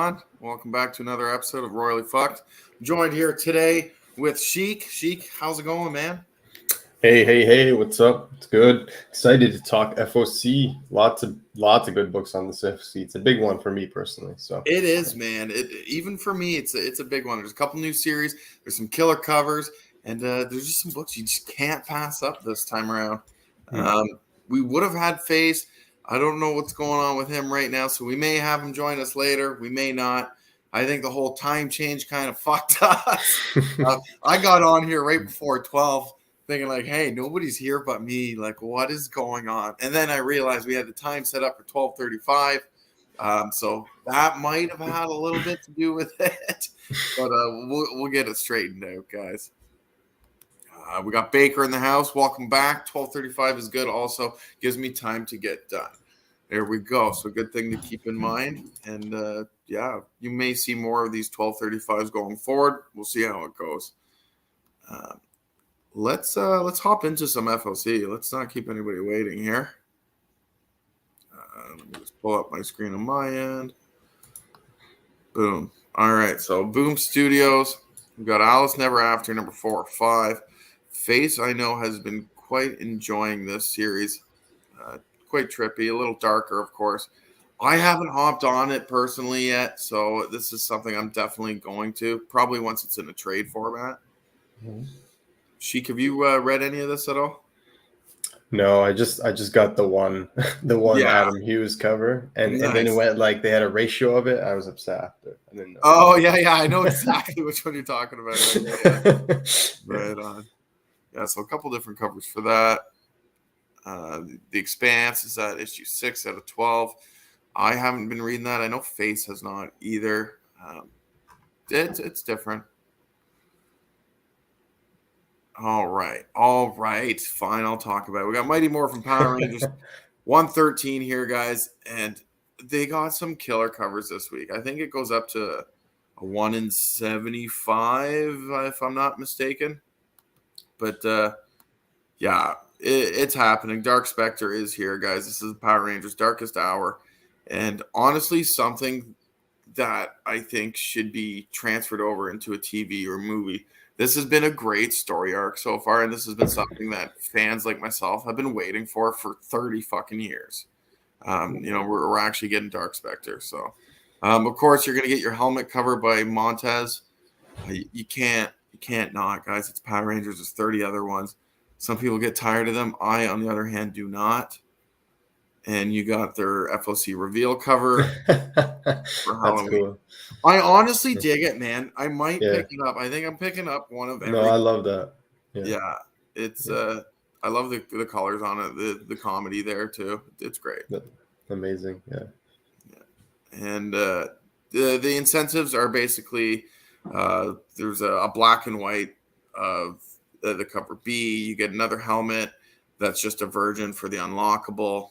on? Welcome back to another episode of Royally Fucked. I'm joined here today with Sheik. Sheik, how's it going, man? Hey, what's up? It's good. Excited to talk FOC. Lots of good books on this FOC. It's a big one for me personally. So it is, man. Even for me, it's a big one. There's a couple new series. There's some killer covers, and there's just some books you just can't pass up this time around. We would have had Face. I don't know what's going on with him right now, so we may have him join us later. We may not. I think the whole time change kind of fucked us. I got on here right before 12, thinking like, hey, nobody's here but me. Like, what is going on? And then I realized we had the time set up for 12:35. So that might have had a little bit to do with it. But we'll get it straightened out, guys. We got Baker in the house. Welcome back. 12:35 is good. Also gives me time to get done. There we go. So good thing to keep in mind. And yeah, you may see more of these 12:35s going forward. We'll see how it goes. Let's hop into some FOC. Let's not keep anybody waiting here. Let me just pull up my screen on my end. Boom. All right. So Boom Studios. We've got Alice Never After, number 4 or 5. Face, I know, has been quite enjoying this series. Quite trippy, a little darker, of course. I haven't hopped on it personally yet, so this is something I'm definitely going to, probably once it's in a trade format. Sheik, have you read any of this at all? No, I just got the one Adam Hughes cover, and then it went like they had a ratio of it. I was upset after. I didn't know. Oh yeah, I know exactly which one you're talking about. Right on. Yeah, so a couple different covers for that. The Expanse is at issue 6 out of 12. I haven't been reading that. I know Face has not either. It's different. All right. Fine, I'll talk about it. We got Mighty Morphin Power Rangers 113 here, guys, and they got some killer covers this week. I think it goes up to a 1 in 75, if I'm not mistaken. But yeah, it's happening. Dark Spectre is here, guys. This is Power Rangers Darkest Hour, and honestly, something that I think should be transferred over into a TV or movie. This has been a great story arc so far, and this has been something that fans like myself have been waiting for 30 fucking years. We're actually getting Dark Spectre. So, of course, you're going to get your helmet cover by Montez. You can't not, guys. It's Power Rangers. There's 30 other ones. Some people get tired of them. I, on the other hand, do not. And you got their FOC reveal cover for Halloween. Cool. I honestly dig it, man. I might pick it up. I think I'm picking up one of every. No, I love that. Yeah, it's I love the colors on it, the comedy there too. It's great. Amazing, yeah. And the incentives are basically there's a black and white of the cover B. You get another helmet that's just a version for the unlockable.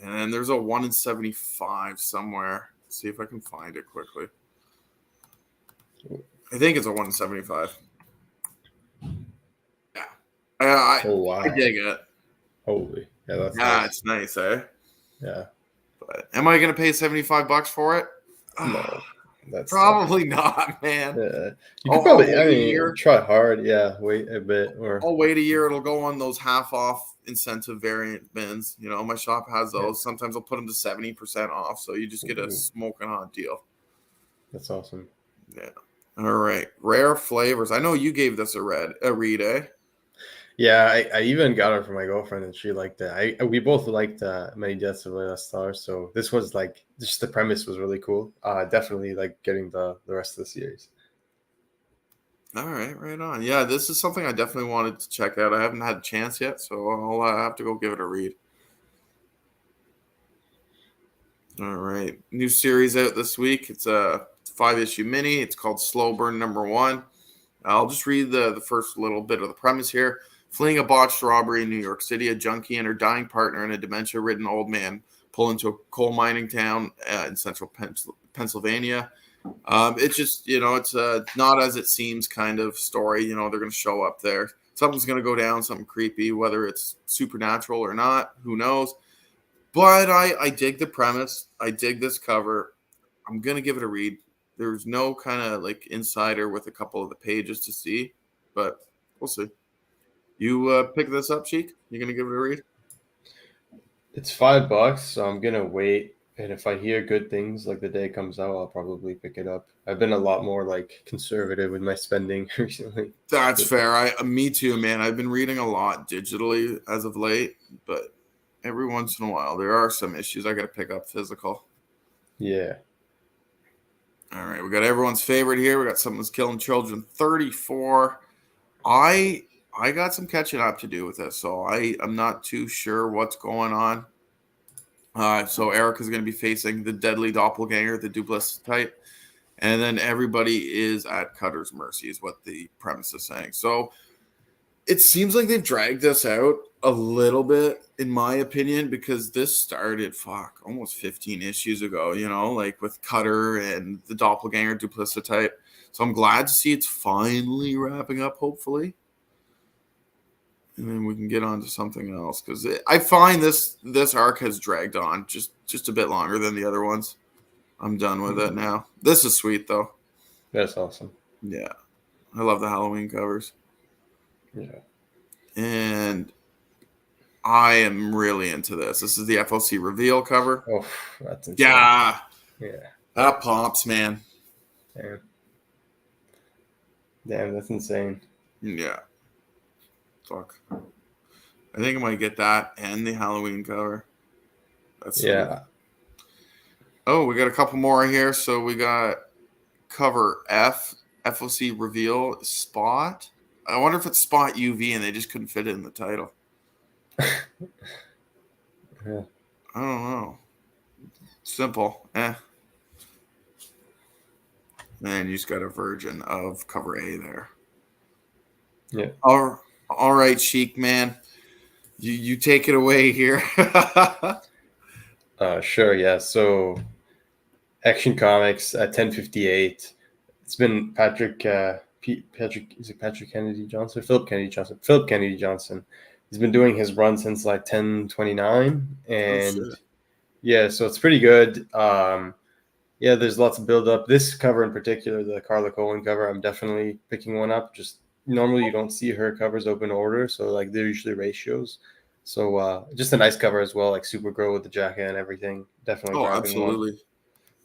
And then there's a 1 in 75 somewhere. Let's see if I can find it quickly. I think it's a 1 in 75. Yeah. I dig it. Holy. Yeah, that's nice. It's nice, eh? Yeah. But am I going to pay $75 for it? No. That's probably not, man. Yeah. You could probably try hard. Yeah, wait a bit. Or I'll wait a year. It'll go on those half off incentive variant bins. My shop has those. Yeah. Sometimes I'll put them to 70% off. So you just get a smoking hot deal. That's awesome. Yeah. All right. Rare Flavors. I know you gave this a read, eh? Yeah, I even got it for my girlfriend, and she liked it. We both liked Many Deaths of a Star, so this was like just the premise was really cool. Definitely like getting the rest of the series. All right, right on. Yeah, this is something I definitely wanted to check out. I haven't had a chance yet, so I'll have to go give it a read. All right, new series out this week. It's a 5-issue mini. It's called Slow Burn number 1. I'll just read the first little bit of the premise here. Fleeing a botched robbery in New York City, a junkie and her dying partner and a dementia-ridden old man pull into a coal mining town in central Pennsylvania. It's just, it's a not as it seems kind of story. They're going to show up there. Something's going to go down, something creepy, whether it's supernatural or not, who knows. But I dig the premise. I dig this cover. I'm gonna give it a read. There's no kind of like insider with a couple of the pages to see, but we'll see. You pick this up, Sheik? You gonna give it a read? It's $5, so I'm gonna wait. And if I hear good things like the day it comes out, I'll probably pick it up. I've been a lot more like conservative with my spending recently. That's fair. Me too, man. I've been reading a lot digitally as of late, but every once in a while there are some issues I got to pick up physical. Yeah. All right, we got everyone's favorite here. We got Someone's Killing Children 34. I got some catching up to do with this, so I'm not too sure what's going on. So Eric is going to be facing the deadly doppelganger, the duplicity type, and then everybody is at Cutter's mercy, is what the premise is saying. So it seems like they've dragged this out a little bit, in my opinion, because this started almost 15 issues ago. Like with Cutter and the doppelganger duplicity type. So I'm glad to see it's finally wrapping up, hopefully. And then we can get on to something else, because I find this arc has dragged on just a bit longer than the other ones. I'm done with it now. This is sweet, though. That's awesome. Yeah. I love the Halloween covers. Yeah. And I am really into this. This is the FOC reveal cover. Oh, that's insane. Yeah. Yeah. That pops, man. Damn, that's insane. Yeah. Fuck. I think I might get that and the Halloween cover. That's sweet. Yeah. Oh, we got a couple more here. So we got cover F, FOC reveal Spot. I wonder if it's Spot UV and they just couldn't fit it in the title. Yeah. I don't know. Simple. And you just got a version of cover A there. Yeah. All right, Sheik, man. You take it away here. Sure, yeah. So Action Comics at 1058. It's been Patrick Kennedy Johnson? Philip Kennedy Johnson. He's been doing his run since like 1029. And yeah, so it's pretty good. Yeah, there's lots of build up. This cover in particular, the Carla Cohen cover, I'm definitely picking one up. Just normally you don't see her covers open order, so like they're usually ratios. So just a nice cover as well, like Supergirl with the jacket and everything. Definitely. Oh, absolutely. One.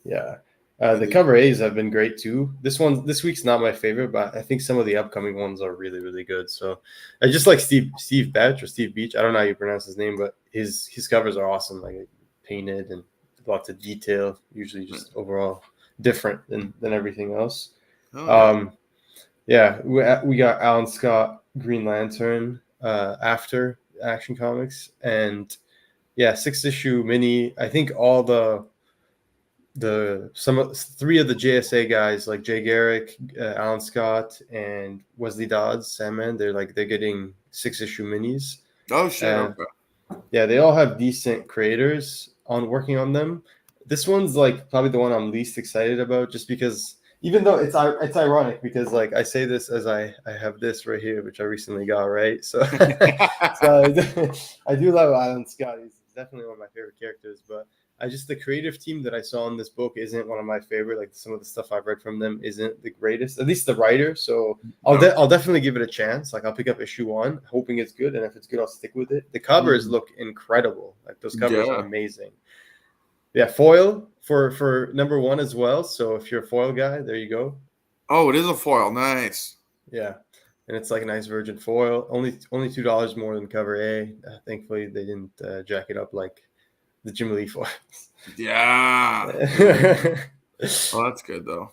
Yeah. The cover A's have been great too. This week's not my favorite, but I think some of the upcoming ones are really, really good. So I just like Steve Beach. I don't know how you pronounce his name, but his covers are awesome. Like painted and lots of detail, usually just overall different than everything else. Yeah, we got Alan Scott Green Lantern after Action Comics, and yeah, 6-issue mini. I think all three of the JSA guys like Jay Garrick, Alan Scott, and Wesley Dodds, Sandman. They're getting 6-issue minis. Oh shit! Okay. Yeah, they all have decent creators on working on them. This one's like probably the one I'm least excited about, just because even though it's ironic because like I say this as I have this right here, which I recently got, right? So, I do love Alan Scott. He's definitely one of my favorite characters, but the creative team that I saw in this book isn't one of my favorite. Like some of the stuff I've read from them isn't the greatest, at least the writer. So I'll definitely give it a chance. Like I'll pick up issue 1, hoping it's good, and if it's good, I'll stick with it. The covers look incredible. Like those covers are amazing. Yeah, foil for number 1 as well. So if you're a foil guy, there you go. Oh, it is a foil. Nice. Yeah, and it's like a nice virgin foil. Only $2 more than cover A. Thankfully, they didn't jack it up like the Jim Lee foils. Yeah. Well, that's good though.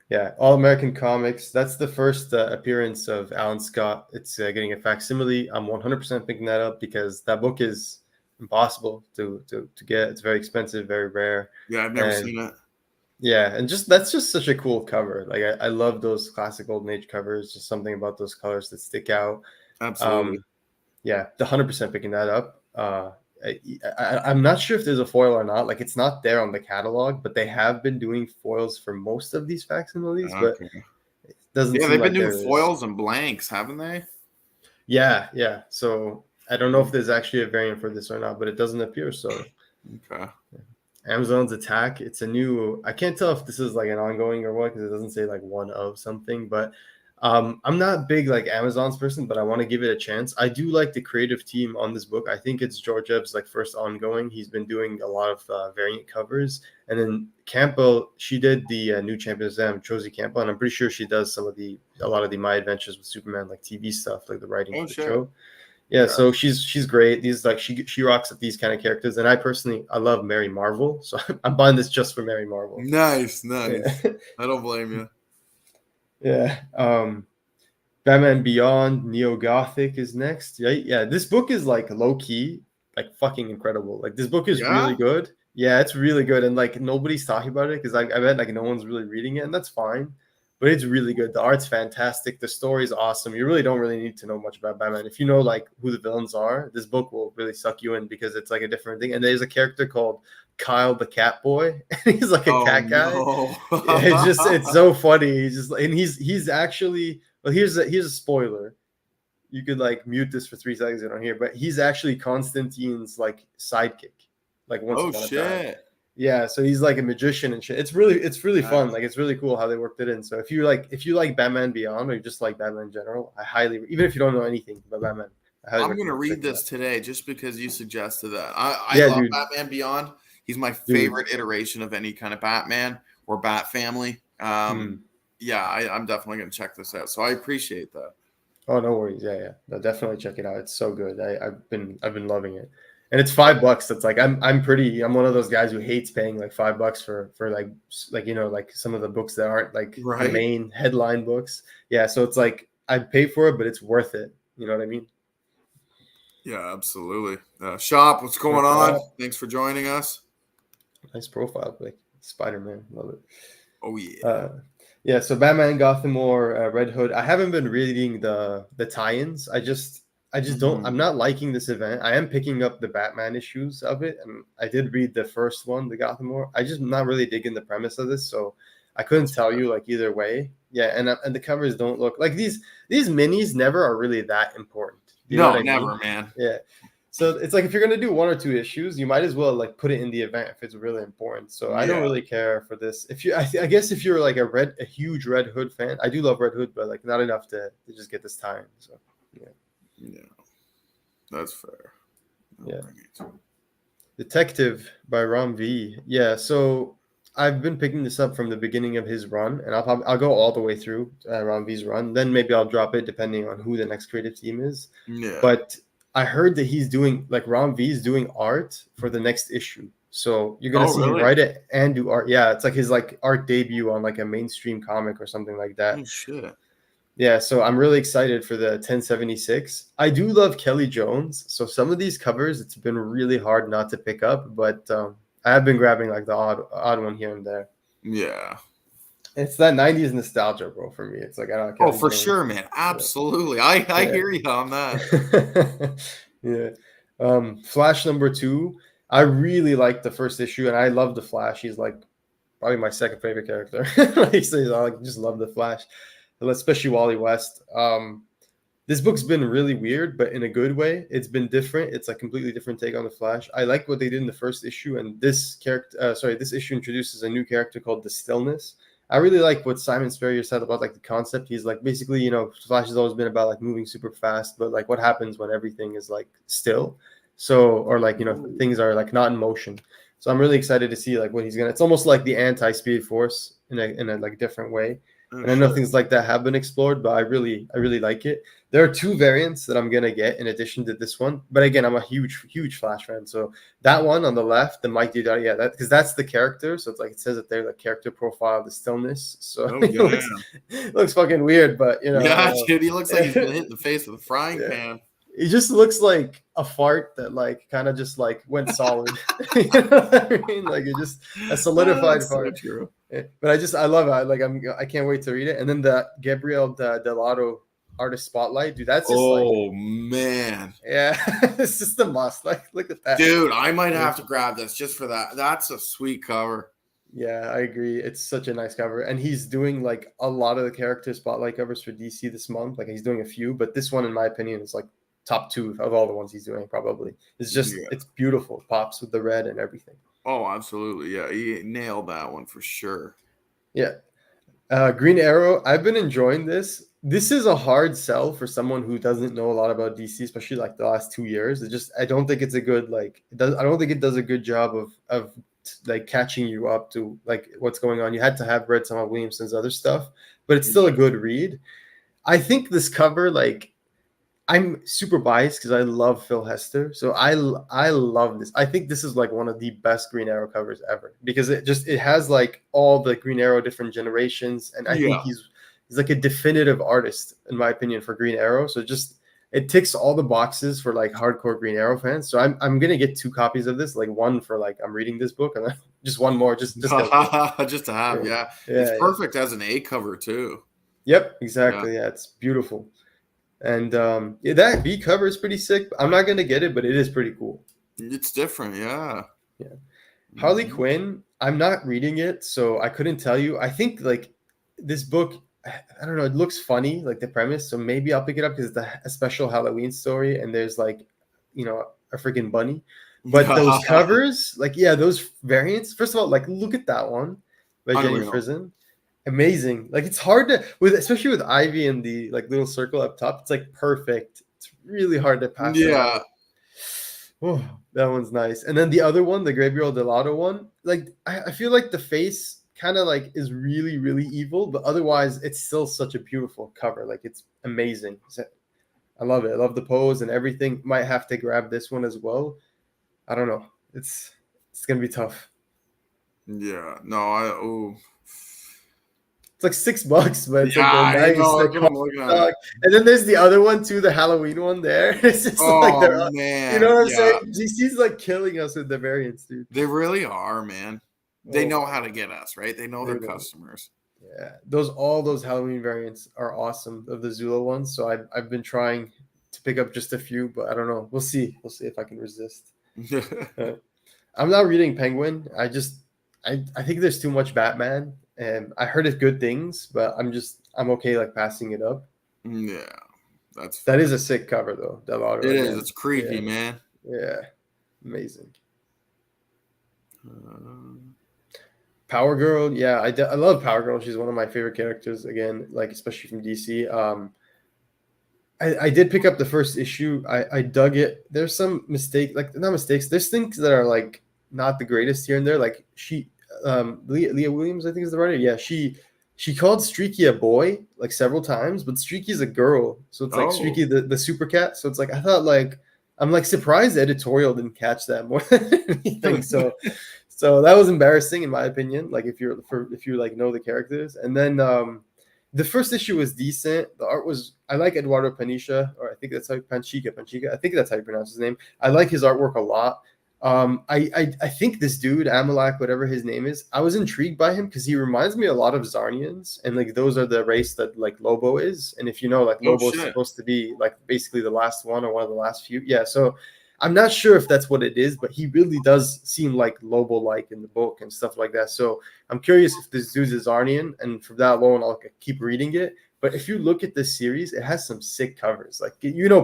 Yeah, All American Comics. That's the first appearance of Alan Scott. It's getting a facsimile. I'm 100% picking that up because that book is impossible to get. It's very expensive, very rare. Yeah, I've never seen it. Yeah, and that's just such a cool cover. Like I love those classic Golden Age covers. Just something about those colors that stick out. Absolutely. Yeah, 100% picking that up. I'm not sure if there's a foil or not. Like it's not there on the catalog, but they have been doing foils for most of these facsimiles. Okay. But it doesn't. Yeah, they've been doing foils and blanks, haven't they? Yeah. So I don't know if there's actually a variant for this or not, but it doesn't appear so. Okay. Amazon's Attack. It's a new. I can't tell if this is like an ongoing or what because it doesn't say like one of something. But I'm not big like Amazon's person, but I want to give it a chance. I do like the creative team on this book. I think it's George Ebb's like first ongoing. He's been doing a lot of variant covers, and then Campbell. She did the New Champions Exam, Josie Campbell, and I'm pretty sure she does a lot of the My Adventures with Superman like TV stuff, like the writing Oh for the shit. show. Yeah, Okay. so she's great. These like she rocks at these kind of characters, and I love Mary Marvel, so I'm buying this just for Mary Marvel. Nice. Yeah, I don't blame you. yeah. Batman Beyond Neo Gothic is next. Yeah, yeah. This book is like low key, like fucking incredible. Like this book is really Yeah. good. Yeah, it's really good, and like nobody's talking about it because I bet like no one's really reading it, and that's fine. But it's really good. The art's fantastic. The story's awesome. You really don't really need to know much about Batman. If you know like who the villains are, this book will really suck you in because it's like a different thing. And there's a character called Kyle the Cat Boy. He's like a Oh cat guy. no. Yeah, it's so funny. He's just and he's actually well here's a spoiler. You could like mute this for 3 seconds and don't hear, but he's actually Constantine's like sidekick, like once Oh upon a time. shit. Yeah, so he's like a magician and shit. It's really Nice. fun. Like it's really cool how they worked it in. So if you like Batman Beyond or you just like Batman in general, I highly even if you don't know anything about Batman, I highly I'm gonna recommend read checking it this out. today just because you suggested that. I Yeah, love dude. Batman Beyond. He's my Dude. favorite iteration of any kind of Batman or Bat Family. Hmm. Yeah, I'm definitely gonna check this out. So I appreciate that. Oh, no worries. Yeah, yeah. No, definitely check it out. It's so good. I've been loving it. And it's $5. That's like I'm one of those guys who hates paying like $5 for like like some of the books that aren't like the Right? main headline books. Yeah, so it's like I pay for it, but it's worth it. You know what I mean? Yeah, absolutely. Shop, what's going What's on? up? Thanks for joining us. Nice profile, like Spider-Man. Love it. Oh yeah. Yeah, so Batman, Gotham or Red Hood. I haven't been reading the tie-ins. I just don't. I'm Mm, not liking this event. I am picking up the Batman issues of it, and I did read the first one, the Gotham War. I just not really digging the premise of this, so I couldn't that's tell fair. you like either way. Yeah, and the covers don't look like these minis never are really that important. You know what No, I mean? never, man. Yeah. So it's like if you're gonna do 1 or 2 issues, you might as well like put it in the event if it's really important. So I don't Yeah, really care for this. If you, I guess if you're like a huge Red Hood fan, I do love Red Hood, but like not enough to just get this time. So yeah, yeah, that's fair. yeah. Right. Detective by Ram V. Yeah, so I've been picking this up from the beginning of his run, and I'll go all the way through Ram V's run. Then maybe I'll drop it depending on who the next creative team is. Yeah. But I heard that he's doing like Ram V is doing art for the next issue. So you're gonna Oh, see him really? write it and do art. Yeah, it's like his like art debut on like a mainstream comic or something like that. Oh shit. Yeah, so I'm really excited for the 1076. I do love Kelly Jones. So some of these covers, it's been really hard not to pick up, but I have been grabbing like the odd one here and there. Yeah. It's that 90s nostalgia, bro, for me. It's like I don't know, Oh, Kelly for Jones. sure, man. Absolutely. I Yeah. hear you on that. Yeah. Flash #2. I really liked the first issue, and I love the Flash. He's like probably my second favorite character. Like, so I just love the Flash, especially Wally West. This book's been really weird, but in a good way. It's been different. It's a completely different take on the Flash. I like what they did in the first issue, and this issue introduces a new character called the Stillness. I really like what Simon Spurrier said about like the concept. He's like basically, Flash has always been about like moving super fast, but like what happens when everything is like still. So or like things are like not in motion. So I'm really excited to see like what he's gonna. It's almost like the anti-Speed Force in a like different way. Oh And I know shit. things like that have been explored, but I really like it. There are 2 variants that I'm gonna get in addition to this one. But again, I'm a huge Flash fan. So that one on the left, the Mike Didar, yeah, that because that's the character. So it's like it says that they're the character profile of the Stillness. So Oh damn. it looks fucking weird, but Yeah, dude. He looks like he's been hit in yeah. the face with a frying pan. He just looks like a fart that like kind of just like went solid. You know what I mean? Like it just a solidified That's so fart. true. But I love it. I can't wait to read it. And then the Gabriel Delato artist spotlight, dude. That's just like Oh man. yeah, it's just a must. Like look at that, Dude, I might have to grab this just for that. That's a sweet cover. Yeah, I agree. It's such a nice cover, and he's doing like a lot of the character spotlight covers for DC this month. Like he's doing a few, but this one, in my opinion, is like top 2 of all the ones he's doing. Probably it's just Yeah. it's beautiful. Pops with the red and everything. Oh, absolutely. Yeah, he nailed that one for sure. Yeah. Green Arrow, I've been enjoying this. This is a hard sell for someone who doesn't know a lot about DC, especially like the last 2 years. It just I don't think it's a good like it does I don't think it does a good job of like catching you up to like what's going on. You had to have read some of Williamson's other stuff, but it's still a Yeah. good read. I think this cover like I'm super biased because I love Phil Hester, so I love this. I think this is like one of the best Green Arrow covers ever because it has like all the Green Arrow different generations, and I think Yeah. he's like a definitive artist in my opinion for Green Arrow. So just it ticks all the boxes for like hardcore Green Arrow fans. So I'm gonna get 2 copies of this, like one for like I'm reading this book, and then just one more just because Just to have, yeah. It's yeah. perfect as an A cover too. Yep, Yeah. exactly. Yeah, it's beautiful. And yeah, that V cover is pretty sick. I'm not gonna get it, but it is pretty cool. It's different, yeah. Yeah. Harley Mhm. Quinn, I'm not reading it, so I couldn't tell you. I think like this book, I don't know, it looks funny, like the premise, so maybe I'll pick it up because it's a special Halloween story and there's like, a freaking bunny. But those covers, like yeah, those variants, first of all, like look at that one by Jenny Unreal. Frison. Amazing. Like it's hard to with especially with Ivy and the like little circle up top, it's like perfect. It's really hard to pass that Yeah. up. Oh, that one's nice. And then the other one, the Gabriel Delato one, like I feel like the face kind of like is really, really evil, but otherwise it's still such a beautiful cover. Like it's amazing. I love it. I love the pose and everything. Might have to grab this one as well. I don't know. It's gonna be tough. Yeah. No, oh. It's like $6, but it's like a Yeah, you nice know, like that's what hot I'm looking at it. dog. And then there's the other one too, the Halloween one there. It's just like Oh they're you know man, what I'm yeah. saying? GC's like killing us with the variants, dude. They really are, man. They Oh know my how to god. get us, right? They know They their do. customers. Yeah, all those Halloween variants are awesome of the Zula ones. So I've been trying to pick up just a few, but I don't know. We'll see. We'll see if I can resist. Uh, I'm not reading Penguin. I think there's too much Batman, and I heard it good things, but I'm okay like passing it up. Yeah, that's That fair. is a sick cover though. Del Auto It is. again. It's creepy, Yeah, man. yeah, amazing. Uh, Power Girl, yeah, I love Power Girl. She's one of my favorite characters. Again, like especially from DC. I did pick up the first issue. I dug it. There's some mistake, like not mistakes. There's things that are like not the greatest here and there. Like Leah Williams, I think is the writer. Yeah, she called Streaky a boy like several times, but Streaky's a girl, so it's like oh, Streaky the super cat. So it's like I thought like I'm like surprised the editorial didn't catch that more than anything. So that was embarrassing in my opinion. Like if you like know the characters, and then the first issue was decent. The art was I like Eduardo Panisha, or I think that's how Panchica. I think that's how you pronounce his name. I like his artwork a lot. I think this dude Amalak, whatever his name is, I was intrigued by him because he reminds me a lot of Zarnians, and like those are the race that like Lobo is. And if you know, like oh Lobo is shit. supposed to be like basically the last one or one of the last few. Yeah, so I'm not sure if that's what it is, but he really does seem like Lobo-like in the book and stuff like that. So I'm curious if this dude's a Zarnian, and from that alone, I'll keep reading it. But if you look at this series, it has some sick covers. Like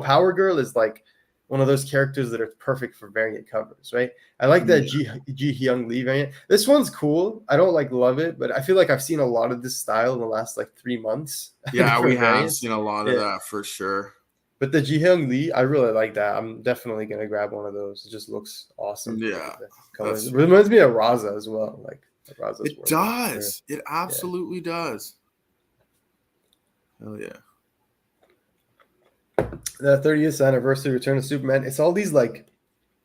Power Girl is like one of those characters that are perfect for variant covers, right? I like that Yeah. Ji Hyung Lee variant. This one's cool. I don't like love it, but I feel like I've seen a lot of this style in the last like 3 months, Yeah, we different have variants. seen a lot of Yeah. that for sure. But the Ji Hyung Lee, I really like that. I'm definitely gonna grab one of those. It just looks awesome. Like Yeah, the colors. that's It reminds me of Raza as well. Like Raza's it work for sure. does. It Yeah. absolutely does. Hell yeah. The 30th anniversary Return of Superman. It's all these like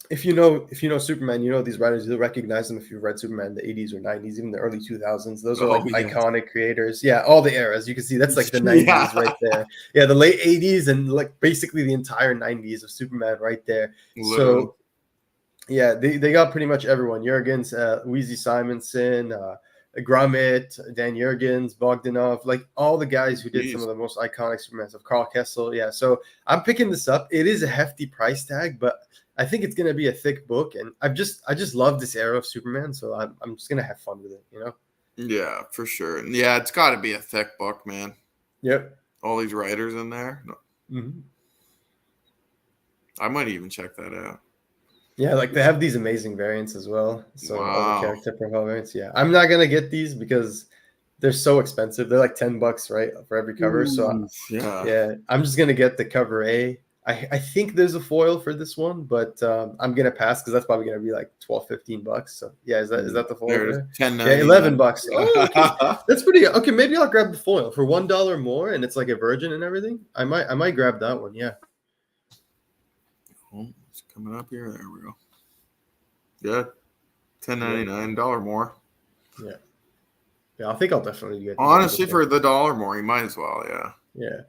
if you know Superman, you know these writers, you'll recognize them if you've read Superman in the 80s or 90s, even the early 2000s. Those are like Oh yeah. iconic creators. Yeah, all the eras. You can see that's like the Yeah. 90s right there. Yeah, the late 80s and like basically the entire 90s of Superman right there. Literally. So yeah, they got pretty much everyone. Jurgens, Weezy Simonson, Grummet, Dan Jurgens, Bogdanov, like all the guys who did some Jeez. of the most iconic Supermans of Carl Kessel. Yeah, so I'm picking this up. It is a hefty price tag, but I think it's gonna be a thick book, and I just love this era of Superman, so I'm just gonna have fun with it, you know. Yeah, for sure. Yeah, it's got to be a thick book, man. Yep. All these writers in there. No, Mm-hmm. I might even check that out. Yeah, like they have these amazing variants as well. So all the Wow. character profile variants. Yeah, I'm not gonna get these because they're so expensive. They're like $10, right, for every cover. So Ooh, yeah. yeah, I'm just gonna get the cover A. I think there's a foil for this one, but I'm gonna pass because that's probably gonna be like 12, $15. So yeah, is that the foil There it is. there? Yeah, 10.99. $11. Oh, okay. That's pretty good. Okay, maybe I'll grab the foil for $1 more, and it's like a virgin and everything. I might grab that one. Yeah. Oh, it's coming up here. There we go. Good. Yeah. $10.99, dollar more. Yeah. Yeah. I think I'll definitely get Honestly, this one. for the dollar more, you might as well. Yeah. Yeah.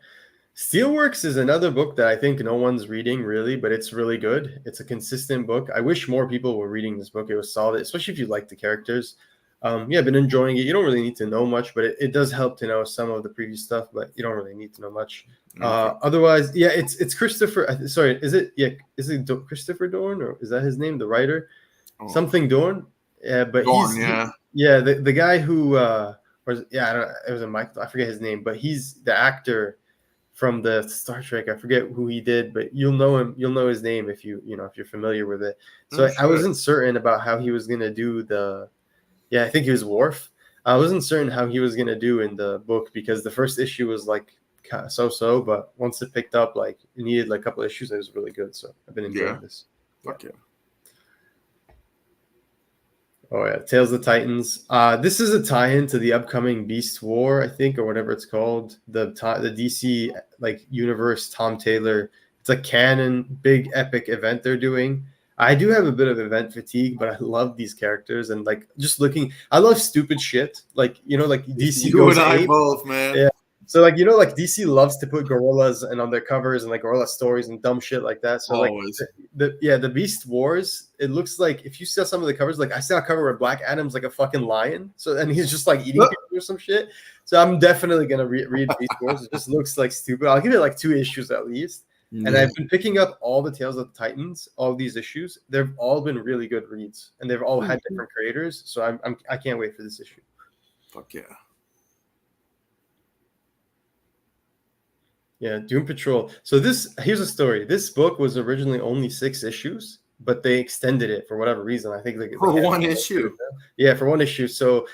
Steelworks is another book that I think no one's reading really, but it's really good. It's a consistent book. I wish more people were reading this book. It was solid, especially if you like the characters. Yeah, I've been enjoying it. You don't really need to know much, but it does help to know some of the previous stuff, but you don't really need to know much. Okay. Otherwise, yeah, it's Christopher. Sorry, is it Christopher Dorn, or is that his name, the writer? Oh, Something Dorn. Yeah, but Dorn. Yeah. yeah, the guy who yeah, I don't know, it was a Mike. I forget his name, but he's the actor from the Star Trek. I forget who he did, but you'll know him. You'll know his name if if you're familiar with it. Oh, So I shit. wasn't certain about how he was gonna do the. Yeah, I think he was Worf. I wasn't certain how he was gonna do in the book because the first issue was like so, but once it picked up, like it needed like a couple issues. It was really good. So I've been Yeah. enjoying this. Fuck yeah. Oh yeah, Tales of the Titans. This is a tie-in to the upcoming Beast War, I think, or whatever it's called. The DC like universe. Tom Taylor. It's a canon, big epic event they're doing. I do have a bit of event fatigue, but I love these characters and like just looking. I love stupid shit, like like DC You goes and I ape. both, man. Yeah. So like like DC loves to put gorillas and on their covers and like gorilla stories and dumb shit like that. So like Always. the Beast Wars, it looks like if you saw some of the covers, like I saw a cover where Black Adam's like a fucking lion, so and he's just like eating people or some shit. So I'm definitely gonna read Beast Wars. It just looks like stupid. I'll give it like 2 issues at least. And Yeah. I've been picking up all the Tales of the Titans, all these issues. They've all been really good reads, and they've all had different creators. So I can't wait for this issue. Fuck yeah. Yeah, Doom Patrol. So here's a story. This book was originally only 6 issues, but they extended it for whatever reason. I think they For had one issue. Yeah, for 1 issue. So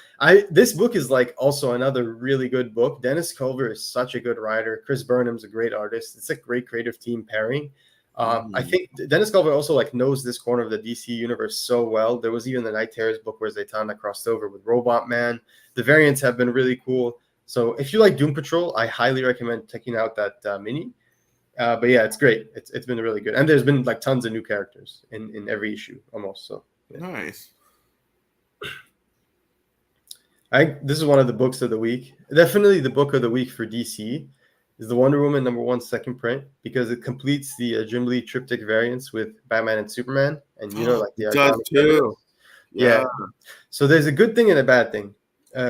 this book is like also another really good book. Dennis Culver is such a good writer. Chris Burnham's a great artist. It's a great creative team pairing. I think Dennis Culver also like knows this corner of the DC universe so well. There was even the Night Terrors book where Zatanna crossed over with Robot Man. The variants have been really cool. So if you like Doom Patrol, I highly recommend checking out that mini. But yeah, it's great. It's been really good, and there's been like tons of new characters in every issue almost. So yeah. Nice. This is one of the books of the week. Definitely the book of the week for DC is the Wonder Woman #1 second print because it completes the Jim Lee triptych variants with Batman and Superman, and like the It does iconic too. covers. Yeah. So there's a good thing and a bad thing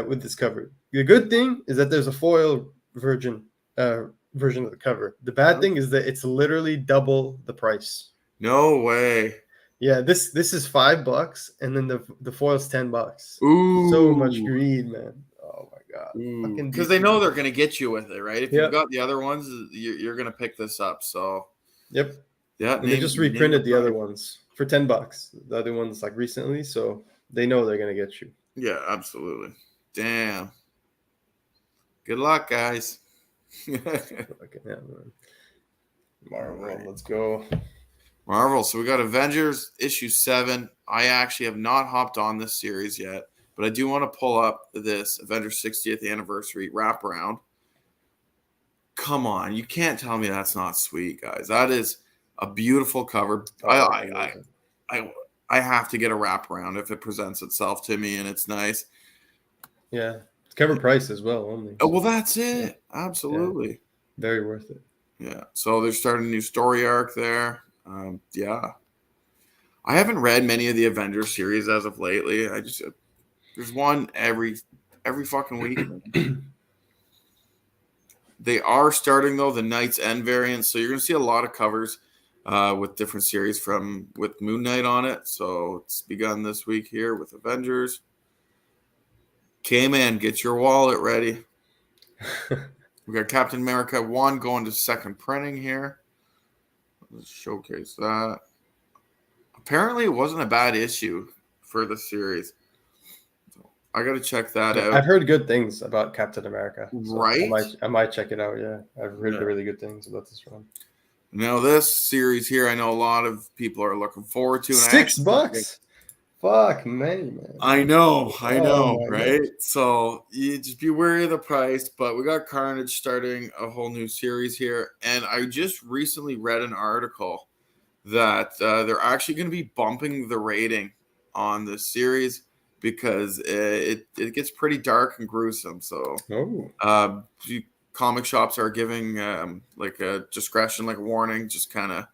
with this cover. The good thing is that there's a foil version of the cover. The bad thing is that it's literally double the price. No way. Yeah, this is $5, and then the foil's $10. Ooh. So much greed, man. Oh my god. Because they know they're gonna get you with it, right? If Yep. you've got the other ones, you're gonna pick this up. So Yep. yeah, And they just reprinted the other ones for $10. The other ones like recently, so they know they're gonna get you. Yeah, absolutely. Damn. Good luck, guys. Marvel, let's go. Marvel. So we got Avengers issue 7. I actually have not hopped on this series yet, but I do want to pull up this Avengers 60th anniversary wraparound. Come on, you can't tell me that's not sweet, guys. That is a beautiful cover. I have to get a wraparound if it presents itself to me and it's nice. Yeah, it's cover price as well only. Oh, well, that's it. Absolutely. Yeah. Very worth it. Yeah. So they're starting a new story arc there. Yeah. I haven't read many of the Avengers series as of lately. There's one every fucking week. They are starting though the Knight's End variant, so you're gonna see a lot of covers with different series with Moon Knight on it. So it's begun this week here with Avengers. K-Man, get your wallet ready. We got Captain America 1 going to second printing here. Let's showcase that. apparently it wasn't a bad issue for the series. So I got to check that out. I've heard good things about Captain America, so Right? I might check it out. Yeah, I've heard Yeah. really good things about this one. Now this series here, I know a lot of people are looking forward to. And $6. Fuck me, man. I know, Oh my right? gosh. So you just be wary of the price. But we got Carnage starting a whole new series here, and I just recently read an article that they're actually going to be bumping the rating on this series because it gets pretty dark and gruesome. So Oh. comic shops are giving like a discretion, like a warning, just kind of,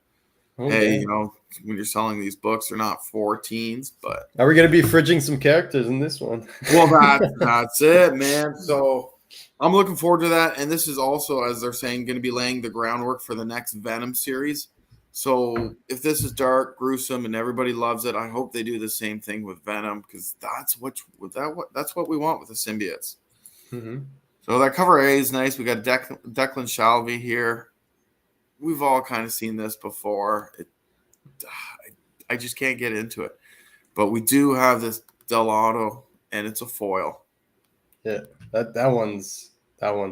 Oh, hey, damn. when you're selling these books, they're not for teens, but Are we gonna be fridging some characters in this one? well, that's it, man. So I'm looking forward to that, and this is also, as they're saying, going to be laying the groundwork for the next Venom series. So if this is dark, gruesome, and everybody loves it, I hope they do the same thing with Venom because that's what we want with the symbiotes. Mm-hmm. So that cover A is nice. We got Declan Shalvey here. We've all kind of seen this before. I just can't get into it. But we do have this Delauto, and it's a foil. Yeah, that one's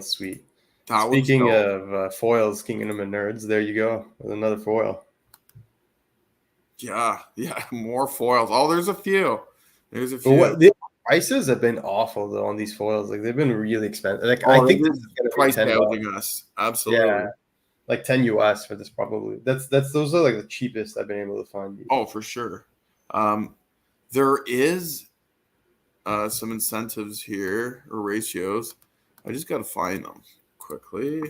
sweet. That one's Speaking dope. of foils, Kingdom of Nerds, there you go with another foil. Yeah, more foils. Oh, there's a few. There's a But few. the prices have been awful though on these foils. Like they've been really expensive. Like Oh, I think this this is is gonna be price $10. gouging us. Absolutely. Yeah, like 10 US for this probably. That's those are like the cheapest I've been able to find. Oh, for sure. There is some incentives here or ratios. I just got to find them quickly.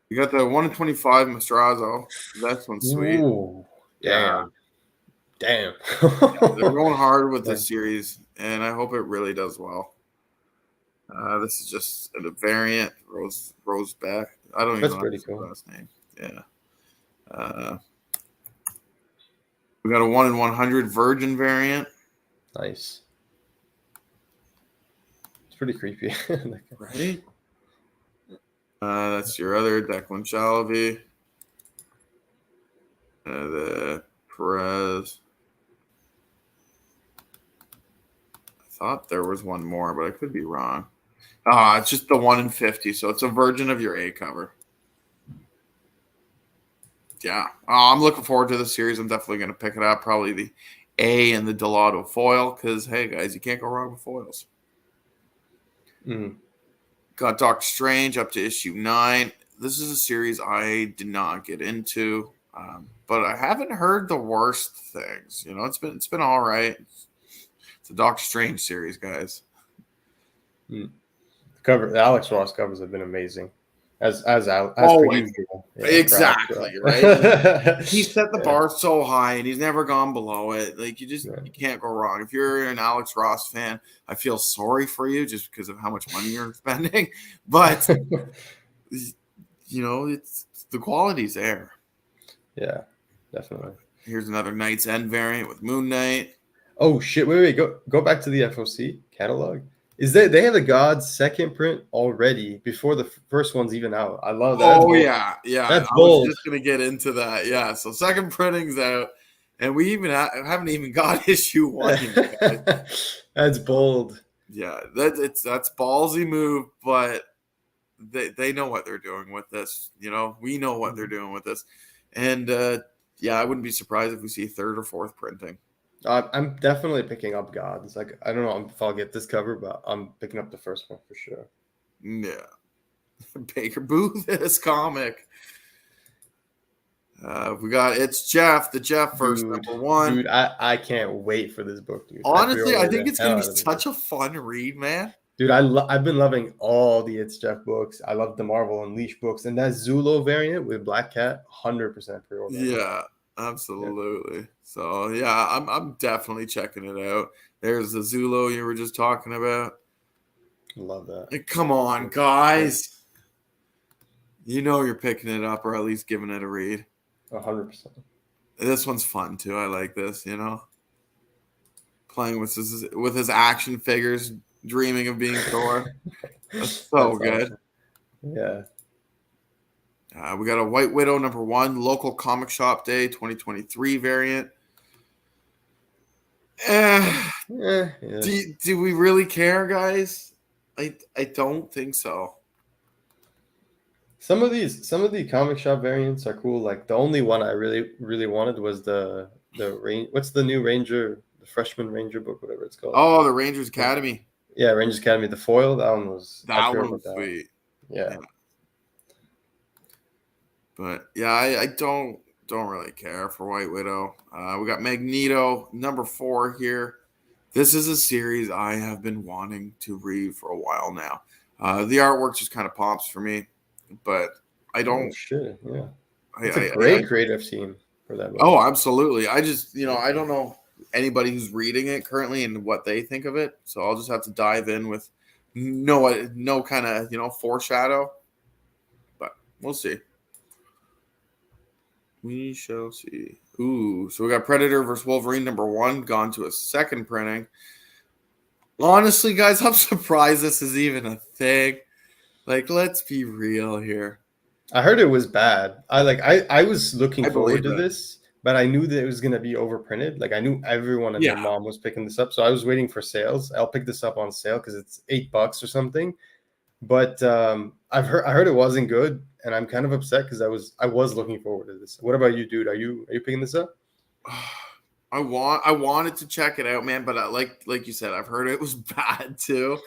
You got the 1 in 25 Mastrazo. That's one sweet. Ooh, Yeah. damn. They're going hard with Yeah. this series, and I hope it really does well. This is just a variant, Roseback. I don't even That's know pretty his cool. last name. Yeah. We got a 1 in 100 Virgin variant. Nice. It's pretty creepy. Right? That's your other Declan Shalvey. The Perez. I thought there was one more, but I could be wrong. It's just the 1 in 50, so it's a version of your A cover. Yeah, I'm looking forward to the series. I'm definitely going to pick it up. Probably the A and the Delauto foil because, hey, guys, you can't go wrong with foils. Mm. Got Doctor Strange up to issue 9. This is a series I did not get into, but I haven't heard the worst things. It's been all right. It's a Doctor Strange series, guys. The Alex Ross covers have been amazing, as per usual. Exactly, right? Like, he set the bar so high, and he's never gone below it. Like you can't go wrong. If you're an Alex Ross fan, I feel sorry for you just because of how much money you're spending, but it's the quality's there. Yeah, definitely. Here's another Knight's End variant with Moon Knight. Oh shit! Wait! Go back to the FOC catalog. Is they have the God's second print already before the first one's even out? I love that. Oh yeah. That's I bold. was just gonna get into that. Yeah. So second printing's out, and we even haven't even got issue 1 yet. That's bold. Yeah, that's ballsy move, but they know what they're doing with this. We know what they're doing with this, and I wouldn't be surprised if we see third or fourth printing. I'm definitely picking up Gods. Like I don't know if I'll get this cover, but I'm picking up the first one for sure. Yeah, Baker Boo this comic. We got It's Jeff, the Jeff first number 1. Dude, I can't wait for this book, dude. Honestly, I think it's gonna be such a fun read, man. Dude, I've been loving all the It's Jeff books. I love the Marvel Unleashed books, and that Zulo variant with Black Cat, 100% pre-order. Yeah, absolutely. Yeah. So yeah, I'm definitely checking it out. There's the Zulo you were just talking about. Love that. Like, come on, guys. You're picking it up or at least giving it a read. 100%. This one's fun too. I like this. Playing with his action figures, dreaming of being Thor. That's so good. Awesome. Yeah. We got a White Widow number 1, local comic shop day 2023 variant. Eh, Yeah. do we really care, guys? I don't think so. Some of the comic shop variants are cool. Like the only one I really wanted was the range. What's the new Ranger, the freshman Ranger book, whatever it's called. Oh, the Rangers Yeah, Academy. yeah, Rangers Academy. The foil, that one was. I That forgot one about was that. sweet. Yeah. Yeah. But yeah, I don't really care for White Widow. We got Magneto #4 here. This is a series I have been wanting to read for a while now. The artwork just kind of pops for me, but I Oh don't. shit! Yeah, I, it's a I, I great creative team for that book. oh, absolutely. I just I don't know anybody who's reading it currently and what they think of it. So I'll just have to dive in with no kind of foreshadow, but we'll see. We shall see. Ooh, so we got Predator versus Wolverine #1 gone to a second printing. Honestly, guys, I'm surprised this is even a thing. Like, let's be real here. I heard it was bad. I was looking I forward believe to it. this, but I knew that it was gonna be overprinted. Like I knew everyone and their Yeah. mom was picking this up, so I was waiting for sales. I'll pick this up on sale because it's $8 or something. But I heard it wasn't good, and I'm kind of upset because I was looking forward to this. What about you, dude? Are you picking this up? I wanted to check it out, man, but like you said, I've heard it was bad too.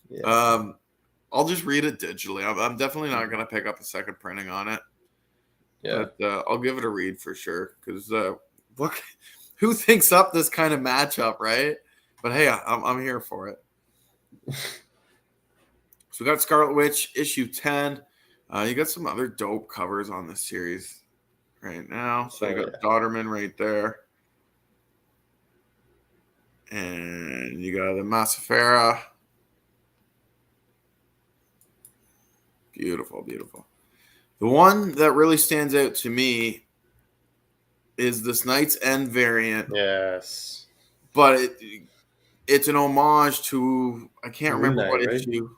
Yeah, Um, I'll just read it digitally. I'm definitely not gonna pick up a second printing on it, yeah. but I'll give it a read for sure. Because look, who thinks up this kind of matchup, right? But hey, I'm here for it. So we got Scarlet Witch #10. You got some other dope covers on this series right now. So you Oh got yeah. Dodderman right there, and you got the Massafera. Beautiful, beautiful. The one that really stands out to me is this Knight's End variant, Yes. but it's an homage to I can't Moon remember Knight, what right? issue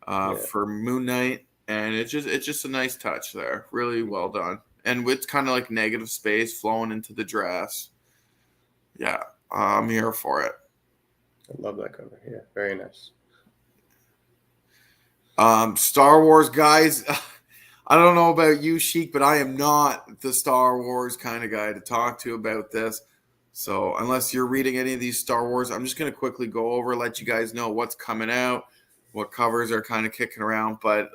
Yeah. for Moon Knight, and it's just a nice touch there. Really well done, and with kind of like negative space flowing into the dress. Yeah, I'm here for it. I love that cover. Yeah, very nice. Star Wars guys. I don't know about you, Sheik, but I am not the Star Wars kind of guy to talk to about this. So unless you're reading any of these Star Wars, I'm just going to quickly go over, let you guys know what's coming out, what covers are kind of kicking around. But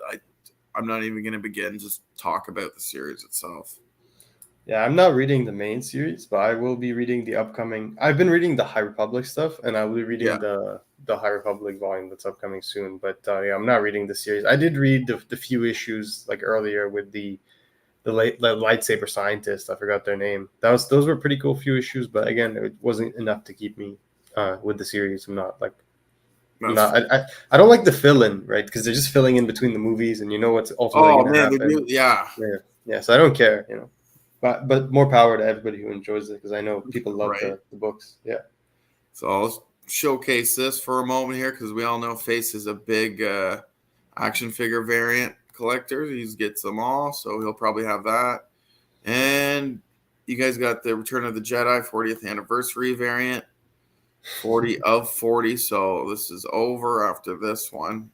I'm not even going to begin just talk about the series itself. Yeah, I'm not reading the main series, but I will be reading the upcoming. I've been reading the High Republic stuff, and I will be Yeah. reading the High Republic volume that's upcoming soon. But yeah, I'm not reading the series. I did read the few issues like earlier with the lightsaber scientist. I forgot their name. Those were pretty cool few issues, but again, it wasn't enough to keep me with the series. I'm That's not. I don't like the fill-in, right? Because they're just filling in between the movies, and you know what's ultimately oh going to man, happen. yeah, Yeah, yeah. So I don't care, you know. But more power to everybody who enjoys it because I know people love right. the books. Yeah. So I'll showcase this for a moment here because we all know Face is a big action figure variant collector. He gets them all, so he'll probably have that. And you guys got the Return of the Jedi 40th anniversary variant, 40 of 40. So this is over after this one.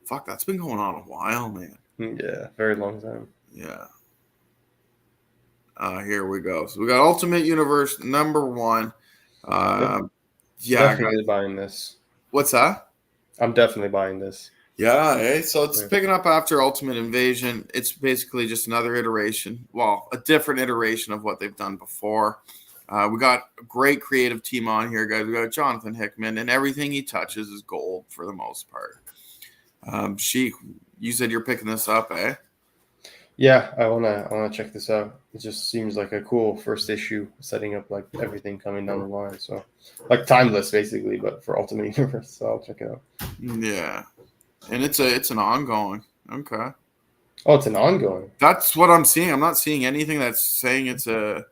Fuck, that's been going on a while, man. Yeah, very long time. Yeah. Here we go. So we got Ultimate Universe #1. Yeah, Definitely guys. buying this. What's that? I'm definitely buying this. Yeah, so it's Yeah. picking up after Ultimate Invasion. It's basically just another iteration, well, a different iteration of what they've done before. We got a great creative team on here, guys. We got Jonathan Hickman, and everything he touches is gold for the most part. Sheik, you said you're picking this up, eh? Yeah, I wanna check this out. It just seems like a cool first issue, setting up like everything coming down the line. So, like timeless basically, but for Ultimate Universe. So I'll check it out. Yeah, and it's an ongoing. Okay, Oh, it's an ongoing. that's what I'm seeing. I'm not seeing anything that's saying it's a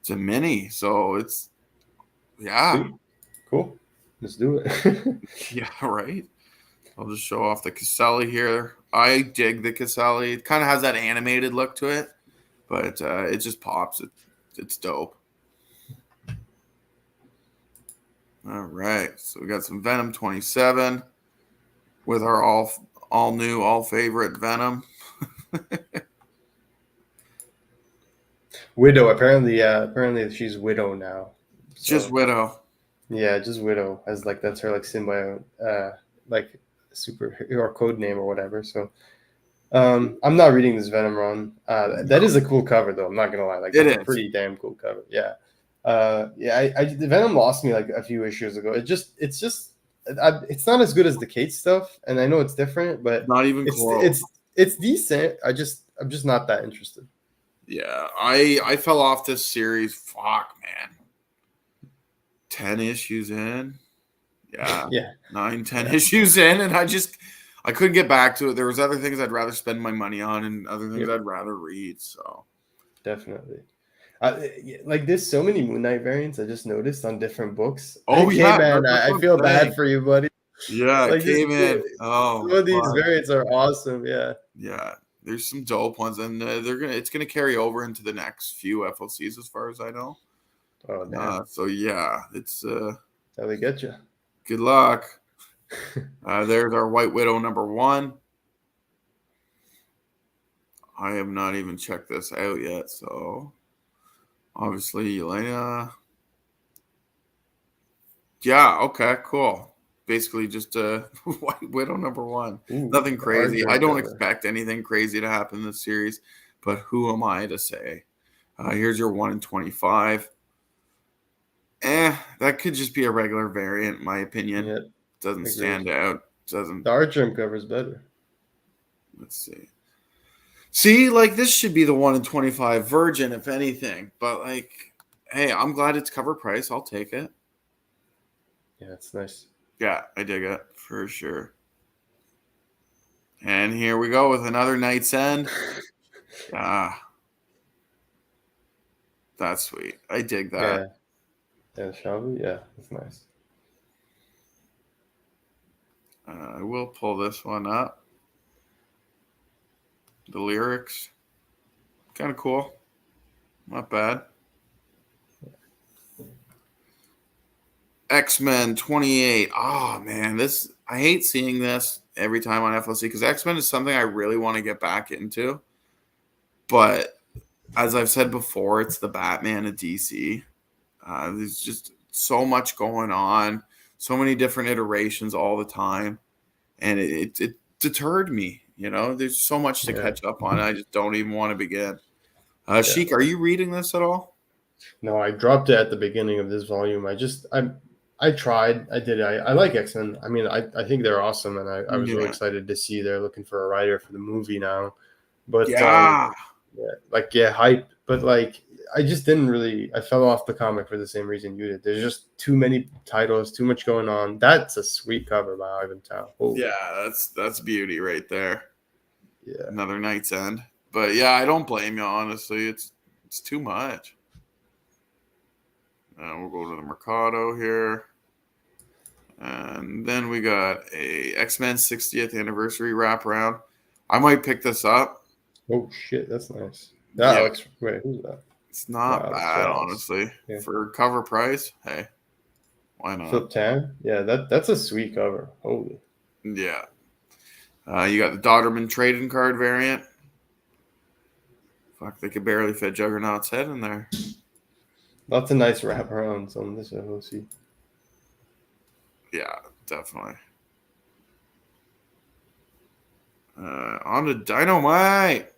mini. So it's yeah, Sweet, cool. Let's do it. yeah, right. I'll just show off the Caselli here. I dig the Caselli. It kind of has that animated look to it, but it just pops. It's dope. All right. So we got some Venom 27 with our all new, all favorite Venom. Widow. Apparently, yeah. Apparently, she's Widow now. Just So Widow. yeah, just Widow as like that's her like symbiote, like super or code name or whatever. So I'm not reading this Venom run. That is a cool cover though. I'm not gonna lie. Like It that's a is. pretty damn cool cover. Yeah. Yeah. The Venom lost me like a few issues ago. It's not as good as the Kate stuff, and I know it's different, but Not even it's close. it's it's decent. I'm just not that interested. Yeah. I fell off this series. Fuck, man. 10 issues in. Yeah. Yeah. 9, 10 Yeah. issues in, and I couldn't get back to it. There was other things I'd rather spend my money on and other things Yep. I'd rather read. So Definitely. Like there's so many Moon Knight variants I just noticed on different books. oh Hey yeah, man, that's I what I'm feel saying. bad for you, buddy. Yeah, it Like this, came in. some Oh, of these but variants are awesome. Yeah. yeah, there's some dope ones, and it's gonna carry over into the next few FOCs as far as I know. Oh damn, So yeah, it's how they get you. good luck. There's our White Widow #1. I have not even checked this out yet, so obviously Elena. Yeah, okay, cool. Basically just White Widow #1. Ooh, Nothing the art crazy. I journal don't cover. expect anything crazy to happen in this series, but who am I to say? Here's your 1 in 25. That could just be a regular variant, in my opinion. Yeah, Doesn't agreed. stand out. Doesn't. The art journal cover is better. Let's see. See, like this should be the 1 in 25 Virgin, if anything. But like, hey, I'm glad it's cover price. I'll take it. Yeah, it's nice. Yeah, I dig it for sure. And here we go with another Night's End. Ah, that's sweet. I dig that. Yeah, yeah, Shelby. Yeah, it's nice. I will pull this one up. The lyrics, kind of cool. Not bad. X-Men 28. Oh man, this I hate seeing this every time on FLC because X-Men is something I really want to get back into. But as I've said before, it's the Batman of DC. There's just so much going on, so many different iterations all the time, and it deterred me. You know, there's so much to Yeah. catch up on. I just don't even want to begin. Yeah. Sheik, are you reading this at all? No, I dropped it at the beginning of this volume. I tried. I did. I like X-Men. I mean, I think they're awesome, and I was really Yeah. excited to see they're looking for a writer for the movie now. But Yeah. hype. But like, I just didn't really. I fell off the comic for the same reason you did. There's just too many titles, too much going on. That's a sweet cover by Ivan Tao. Oh, Yeah, that's beauty right there. yeah. Another Night's End. But yeah, I don't blame you, honestly. It's too much. We'll go to the Mercado here. And then we got a X-Men 60th anniversary wraparound. I might pick this up. Oh shit, that's nice. That Yeah, looks. Wait, who's that? it's not Wow, that's bad, badass. honestly. Yeah. For cover price, hey, why not? Flip Tan? Yeah, that's a sweet cover. Holy. Yeah. You got the Dodderman trading card variant. Fuck, they could barely fit Juggernaut's head in there. Lots of nice wraparounds on this FOC. Yeah, definitely. On to Dynamite.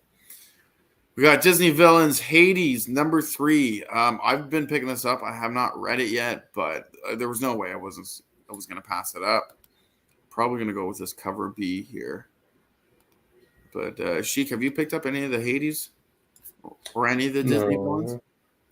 We got Disney Villains Hades #3. I've been picking this up. I have not read it yet, but there was no way I was going to pass it up. Probably going to go with this cover B here. But Sheik, have you picked up any of the Hades or any of the Disney villains? No.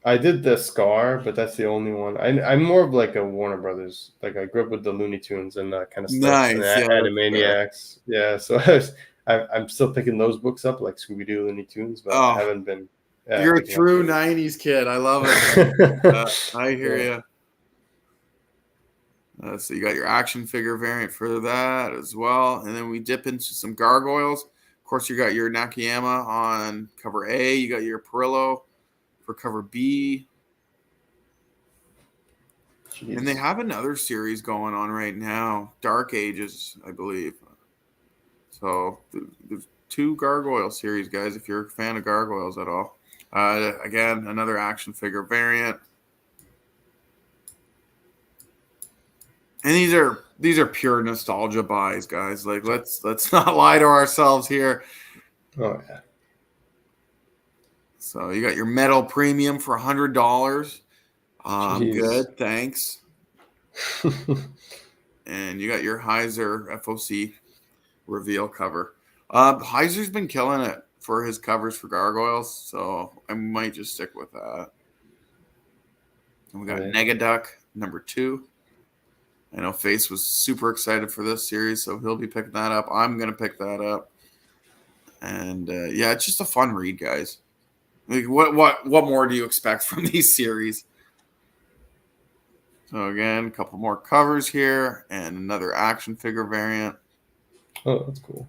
I did the Scar, but that's the only one. I'm more of like a Warner Brothers. Like I grew up with the Looney Tunes and that kind of stuff, and Nice, yeah, that's fair. Animaniacs. Yeah, so I'm still picking those books up, like Scooby Doo, Looney Tunes, but I Oh, haven't been. you're a Picking up true those. '90s kid. I love it. I hear Yeah. you. So you got your action figure variant for that as well, and then we dip into some gargoyles. Of course, you got your Nakayama on cover A. You got your Perillo for cover B. And they Jeez. have another series going on right now, Dark Ages, I believe. So there's 2 gargoyle series, guys, if you're a fan of gargoyles at all. Again, another action figure variant. And these are pure nostalgia buys, guys. Like let's not lie to ourselves here. Oh yeah. So you got your metal premium for $100. Jeez. Good, thanks. And you got your Heiser FOC reveal cover. Heiser's been killing it for his covers for gargoyles, so I might just stick with that. And we got Yeah. Negaduck #2. I know Face was super excited for this series, so he'll be picking that up. I'm gonna pick that up, and yeah, it's just a fun read, guys. Like, what more do you expect from these series? So again, a couple more covers here, and another action figure variant. Oh, that's cool.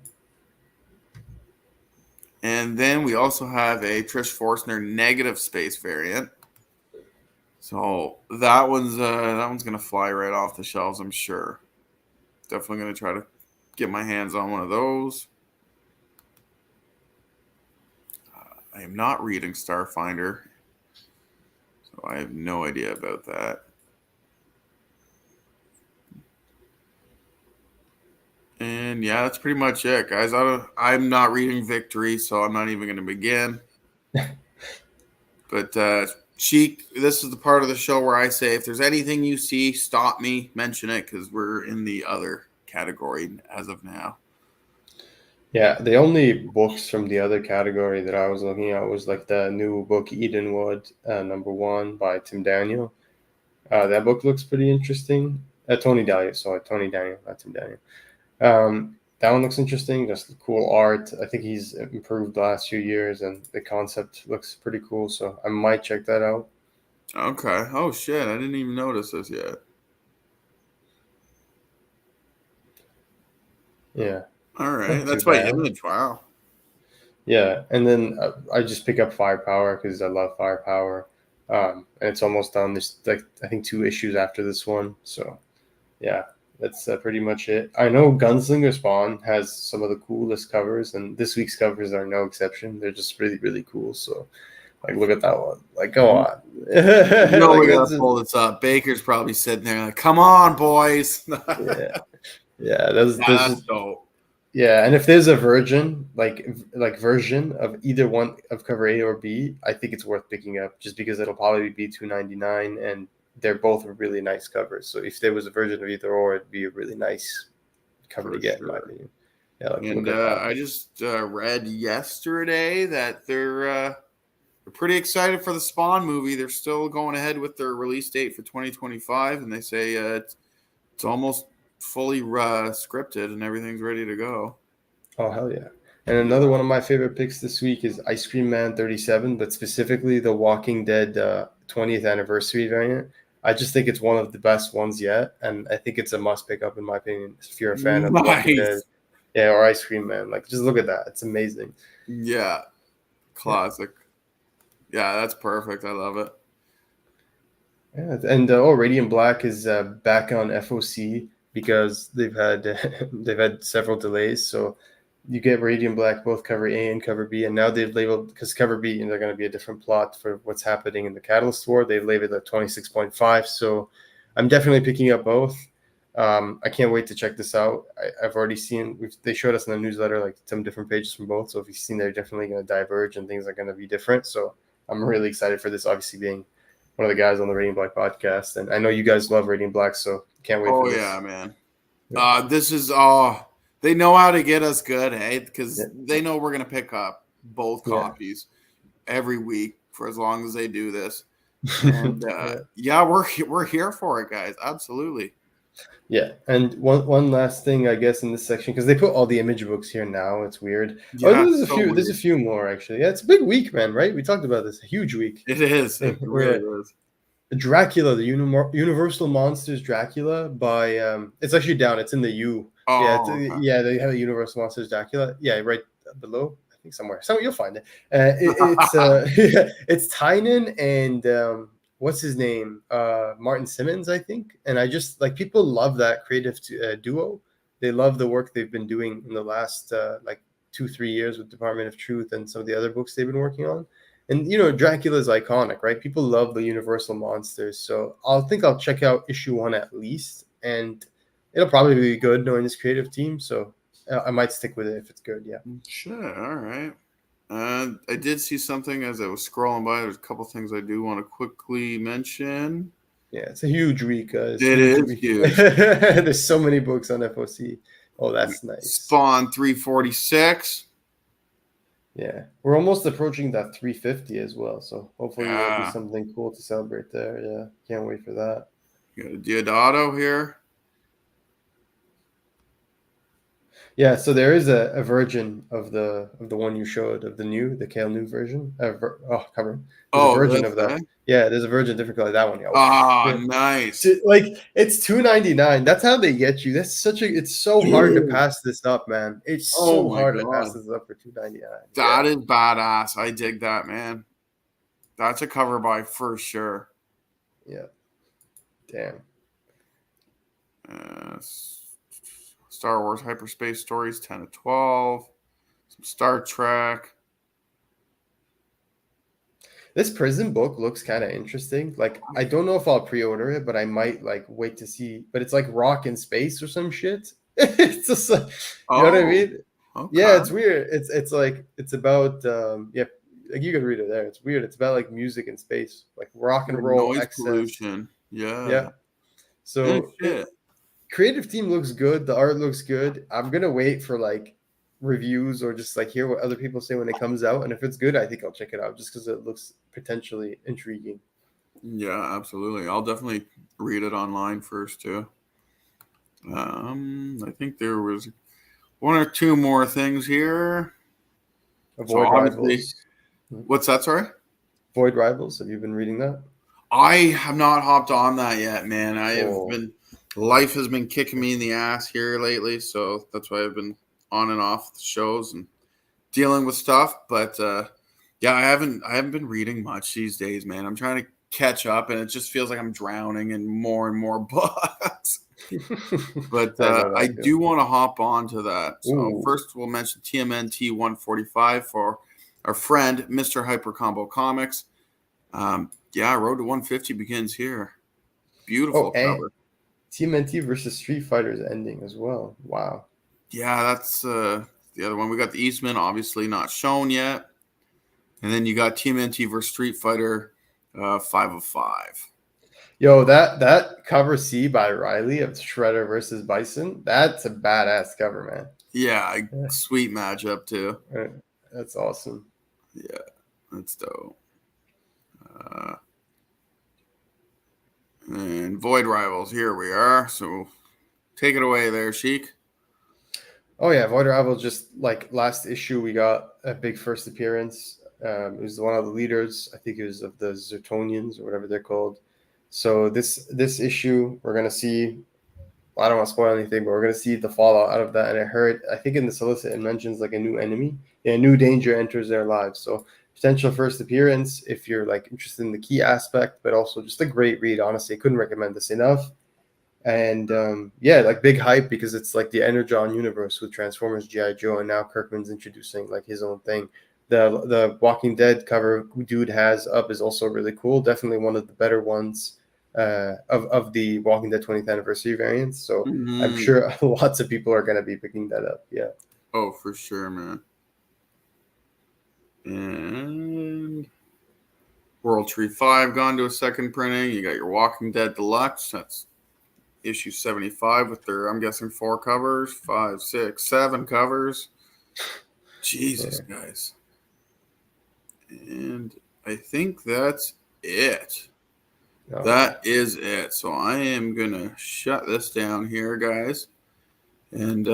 And then we also have a Trish Forstner negative space variant. So that one's gonna fly right off the shelves, I'm sure. Definitely gonna try to get my hands on one of those. I am not reading Starfinder, so I have no idea about that. And yeah, that's pretty much it, guys. I'm not reading Victory, so I'm not even gonna begin. But Cheek, this is the part of the show where I say, if there's anything you see, stop me, mention it, because we're in the other category as of now. Yeah, the only books from the other category that I was looking at was like the new book Edenwood, #1 by Tim Daniel. That book looks pretty interesting. Tony Daniel, not Tim Daniel. That one looks interesting. Just cool art. I think he's improved the last few years, and the concept looks pretty cool. So I might check that out. Okay. Oh shit, I didn't even notice this yet. Yeah, All right, not too that's by bad. Image. Wow. Yeah, and then I just pick up Firepower because I love Firepower. And it's almost done. There's like I think 2 issues after this one. So yeah, that's pretty much it. I know Gunslinger Spawn has some of the coolest covers, and this week's covers are no exception. They're just really, really cool. So, like, look at that one. Like, go You on. know Like, we gotta that's just, pull this up. Baker's probably sitting there like, "Come on, boys." yeah, yeah. That's That's just dope. yeah. And if there's a version of either one of cover A or B, I think it's worth picking up just because it'll probably be $2.99, and they're both really nice covers. So if there was a version of either or, it'd be a really nice cover to For get, in my sure. opinion. Yeah, like look And at that. I just read yesterday that they're pretty excited for the Spawn movie. They're still going ahead with their release date for 2025, and they say it's almost fully scripted and everything's ready to go. Oh hell yeah! And another Yeah. one of my favorite picks this week is Ice Cream Man 37, but specifically the Walking Dead 20th anniversary variant. I just think it's one of the best ones yet, and I think it's a must pick up in my opinion if you're a fan of Walking Dead, Nice. yeah, or Ice Cream Man. Like just look at that; it's amazing. Yeah. Yeah, Classic. Yeah, that's perfect. I love it. yeah. And Radiant Black is back on FOC because they've had they've had several delays, so you get Radiant Black both cover A and cover B, and now they've labeled because cover B and they're going to be a different plot for what's happening in the Catalyst War. They've labeled it 26.5, so I'm definitely picking up both. I can't wait to check this out. I've already seen they showed us in the newsletter like some different pages from both, so if you've seen, they're definitely going to diverge and things are going to be different. So I'm really excited for this. Obviously, being one of the guys on the Radiant Black podcast, and I know you guys love Radiant Black, so can't wait for Oh yeah, this. man. Yeah, This is they know how to get us good, hey? yeah, Because they know we're gonna pick up both yeah. copies every week for as long as they do this. And Yeah. yeah, we're here for it, guys. Absolutely. Yeah, and one last thing, I guess, in this section because they put all the image books here now. It's weird. Oh, Yeah, so there's a weird. few more actually. Yeah, it's a big week, man. Right? We talked about this. A huge week. It is. It really Yeah, is. Dracula, the Universal Monsters Dracula by it's actually down. It's in the U. Yeah, Oh, okay. yeah. They have a Universal Monsters Dracula. Yeah, right below. I think somewhere. You'll find it. It's yeah, it's Tynan and what's his name? Martin Simmons, I think. And I just like people love that creative duo. They love the work they've been doing in the last like 2-3 years with Department of Truth and some of the other books they've been working on. And Dracula is iconic, right? People love the Universal monsters, so I'll check out issue 1 at least, and it'll probably be good knowing this creative team. So I might stick with it if it's good. Yeah. Sure. All right. I did see something as I was scrolling by. There's a couple things I do want to quickly mention. Yeah, it's a huge week, guys. It Huge is week. huge. There's so many books on FOC. Oh, that's nice. Spawn 346. Yeah, we're almost approaching that 350 as well. So hopefully there'll be Yeah. something cool to celebrate there. Yeah, can't wait for that. You got a Diodato here. Yeah, so there is a version of the one you showed of the Kale New version. Cover. There's a Oh, version that's of that. that. Yeah, there's a version different color. That one. Yeah. Ah, Yeah. nice. Like it's $2.99. That's how they get you. It's so hard to pass this up, man. It's Oh so my hard to pass God. this up for $2.99. That is badass. I dig that, man. That's a cover by for sure. Yeah. Damn. Star Wars Hyperspace Stories 10 to 12. Some Star Trek. This prison book looks kind of interesting. Like, I don't know if I'll pre-order it, but I might like wait to see. But it's like rock in space or some shit. It's just like, you know what I mean? Okay. Yeah, it's weird. It's like it's about yeah, like you can read it there. It's weird. It's about like music in space, like rock and roll Noise excess. pollution. Yeah. Yeah. So creative team looks good. The art looks good. I'm gonna wait for like reviews or just like hear what other people say when it comes out. And if it's good, I think I'll check it out just because it looks potentially intriguing. Yeah, absolutely. I'll definitely read it online first too. I think there was one or two more things here. Avoid Rivals. What's that? Sorry? Void Rivals. Have you been reading that? I have not hopped on that yet, man. Life has been kicking me in the ass here lately, so that's why I've been on and off the shows and dealing with stuff. But yeah, I haven't been reading much these days, man. I'm trying to catch up, and it just feels like I'm drowning in more and more books. But I do want to hop on to that. So first, we'll mention TMNT 145 for our friend Mr. Hyper Combo Comics. Yeah, Road to 150 begins here. Beautiful cover. TMNT versus Street Fighter is ending as well. Wow. Yeah, that's the other one. We got the Eastman, obviously not shown yet. And then you got TMNT versus Street Fighter 5 of 5. Yo, that cover C by Riley of Shredder versus Bison, that's a badass cover, man. Yeah, sweet matchup too. That's awesome. Yeah, that's dope. And Void Rivals, here we are. So take it away there, Sheik. Oh yeah, Void Rivals, just like last issue, we got a big first appearance. It was one of the leaders, I think it was of the Zertonians or whatever they're called. So this issue, we're gonna see. I don't want to spoil anything, but we're gonna see the fallout out of that. And I think in the solicit it mentions like a new enemy, a new danger enters their lives. So potential first appearance if you're like interested in the key aspect, but also just a great read. Honestly, couldn't recommend this enough. And yeah, like big hype because it's like the Energon universe with Transformers, G.I. Joe, and now Kirkman's introducing like his own thing. The Walking Dead cover dude has up is also really cool. Definitely one of the better ones of the Walking Dead 20th anniversary variants. So I'm sure lots of people are going to be picking that up. Yeah. Oh, for sure, man. And World Tree 5 gone to a second printing. You got your Walking Dead Deluxe. That's issue 75 with their, I'm guessing, 4 covers, 5, 6, 7 covers. Jesus, guys. And I think that's it. That is it. So I am going to shut this down here, guys. And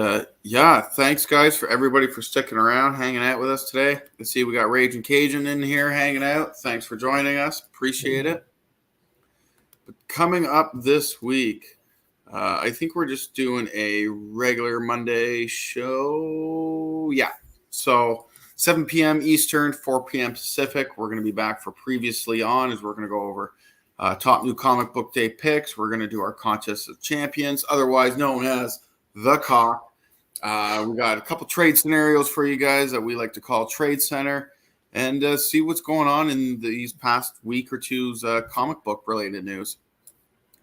yeah, thanks, guys, for everybody for sticking around, hanging out with us today. I see we got Raging Cajun in here hanging out. Thanks for joining us. Appreciate it. But coming up this week, I think we're just doing a regular Monday show. Yeah. So 7 p.m. Eastern, 4 p.m. Pacific. We're going to be back for Previously On as we're going to go over top new comic book day picks. We're going to do our contest of champions, otherwise known as the Cock. We got a couple trade scenarios for you guys that we like to call Trade Center, and see what's going on in these past week or two's comic book related news.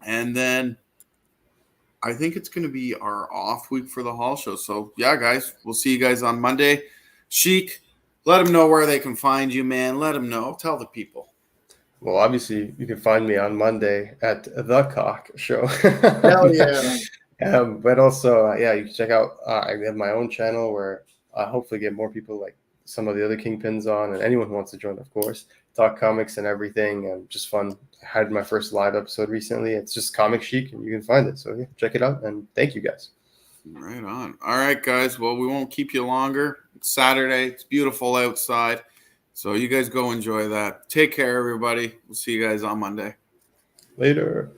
And then I think it's going to be our off week for the Hall Show. So yeah, guys, we'll see you guys on Monday. Sheik, let them know where they can find you, man. Let them know. Tell the people. Well, obviously, you can find me on Monday at The Cock Show. Hell yeah. But also, yeah, you can check out, I have my own channel where I hopefully get more people like some of the other Kingpins on, and anyone who wants to join, of course. Talk comics and everything, and just fun. I had my first live episode recently. It's just Comic Chic, and you can find it. So, yeah, check it out, and thank you guys. Right on. All right, guys. Well, we won't keep you longer. It's Saturday. It's beautiful outside. So you guys go enjoy that. Take care, everybody. We'll see you guys on Monday. Later.